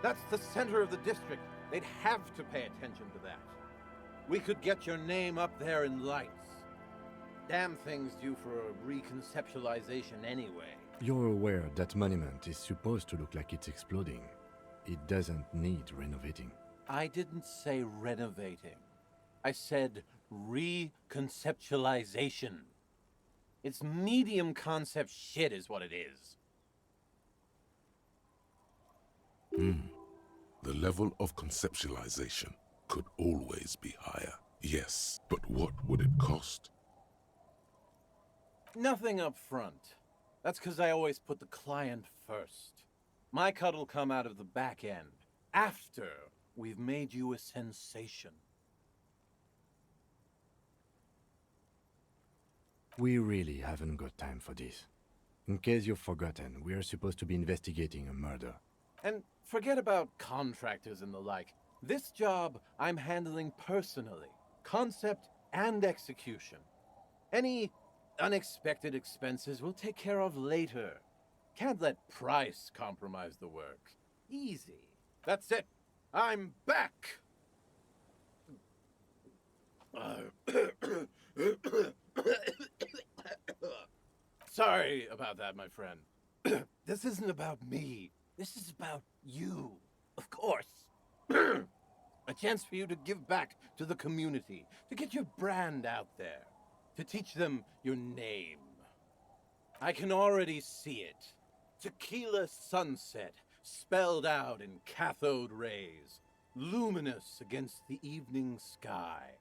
That's the center of the district. They'd have to pay attention to that. We could get your name up there in lights. Damn thing's due for a reconceptualization anyway. You're aware that monument is supposed to look like it's exploding. It doesn't need renovating. I didn't say renovating. I said reconceptualization. It's medium concept shit is what it is. The level of conceptualization could always be higher. Yes, but what would it cost? Nothing up front. That's because I always put the client first. My cut'll come out of the back end, after we've made you a sensation. We really haven't got time for this. In case you've forgotten, we are supposed to be investigating a murder. And forget about contractors and the like. This job I'm handling personally. Concept and execution. Any unexpected expenses we'll take care of later. Can't let price compromise the work. Easy. That's it. I'm back! Sorry about that, my friend. This isn't about me. This is about you, of course. A chance for you to give back to the community, to get your brand out there, to teach them your name. I can already see it. Tequila Sunset, spelled out in cathode rays, luminous against the evening sky.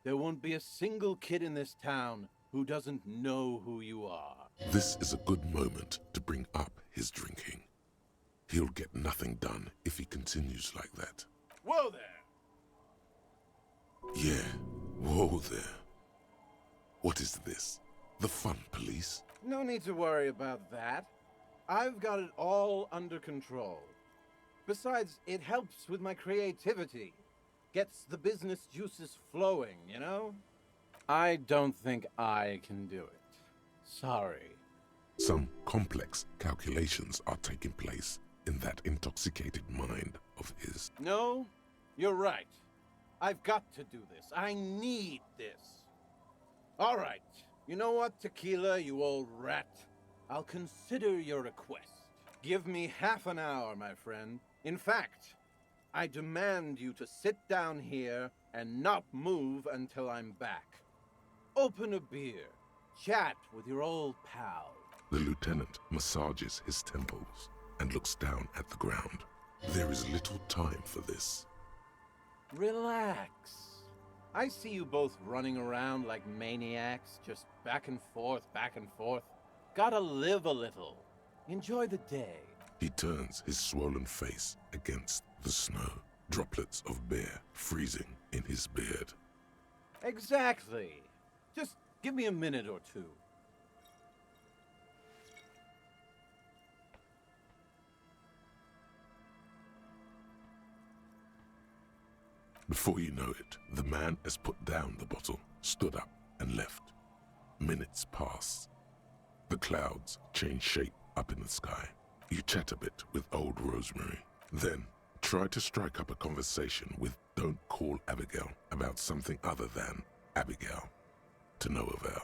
There won't be a single kid in this town who doesn't know who you are. This is a good moment to bring up his drinking. He'll get nothing done if he continues like that. Whoa there! Yeah, whoa there. What is this? The fun police? No need to worry about that. I've got it all under control. Besides, it helps with my creativity. Gets the business juices flowing, you know? I don't think I can do it. Sorry. Some complex calculations are taking place in that intoxicated mind of his. No, you're right. I've got to do this. I need this. All right. You know what, Tequila, you old rat? I'll consider your request. Give me half an hour, my friend. In fact, I demand you to sit down here and not move until I'm back. Open a beer. Chat with your old pal. The lieutenant massages his temples and looks down at the ground. There is little time for this. Relax. I see you both running around like maniacs, just back and forth, back and forth. Gotta live a little. Enjoy the day. He turns his swollen face against the snow, droplets of beer freezing in his beard. Exactly. Just give me a minute or two. Before you know it, the man has put down the bottle, stood up, and left. Minutes pass. The clouds change shape up in the sky. You chat a bit with old Rosemary. Then, try to strike up a conversation with Don't Call Abigail about something other than Abigail. To no avail.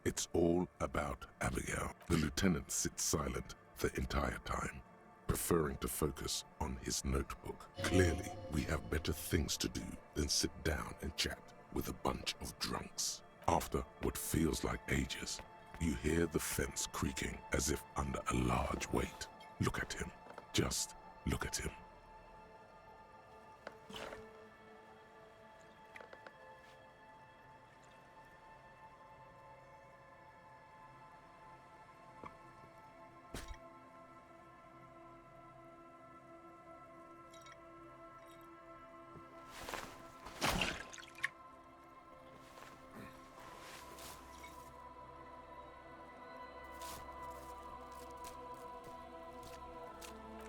It's all about Abigail. The lieutenant sits silent the entire time, preferring to focus on his notebook. Clearly, we have better things to do than sit down and chat with a bunch of drunks. After what feels like ages, you hear the fence creaking as if under a large weight. Look at him. Just look at him.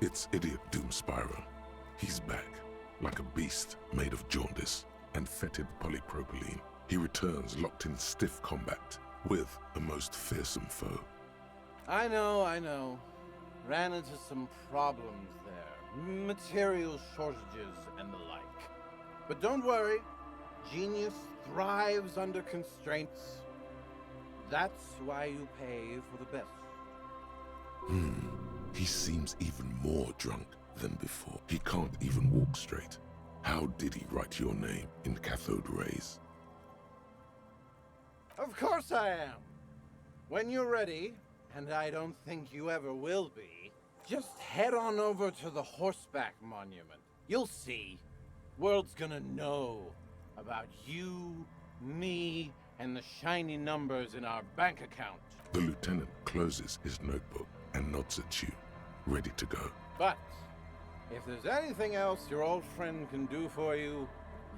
It's idiot Doom Spyro. He's back, like a beast made of jaundice and fetid polypropylene. He returns locked in stiff combat with a most fearsome foe. I know. Ran into some problems there. Material shortages and the like. But don't worry. Genius thrives under constraints. That's why you pay for the best. He seems even more drunk than before. He can't even walk straight. How did he write your name in cathode rays? Of course I am. When you're ready, and I don't think you ever will be, just head on over to the Horseback Monument. You'll see. World's gonna know about you, me, and the shiny numbers in our bank account. The lieutenant closes his notebook and nods at you, ready to go. But if there's anything else your old friend can do for you,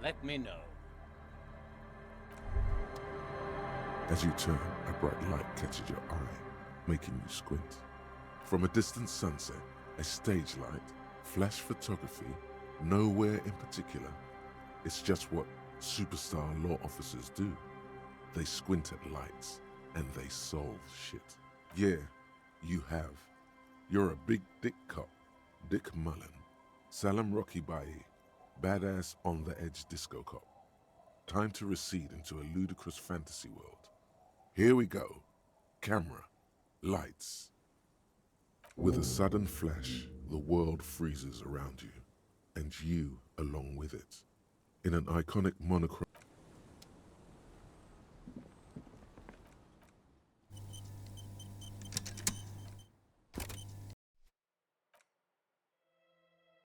let me know. As you turn, a bright light catches your eye, making you squint. From a distant sunset, a stage light, flash photography, nowhere in particular. It's just what superstar law officers do. They squint at lights, and they solve shit. Yeah, you have. You're a big dick cop, Dick Mullen. Salam Rocky Bayi, badass on the edge disco cop. Time to recede into a ludicrous fantasy world. Here we go. Camera, lights. With a sudden flash, the world freezes around you, and you along with it. In an iconic monochrome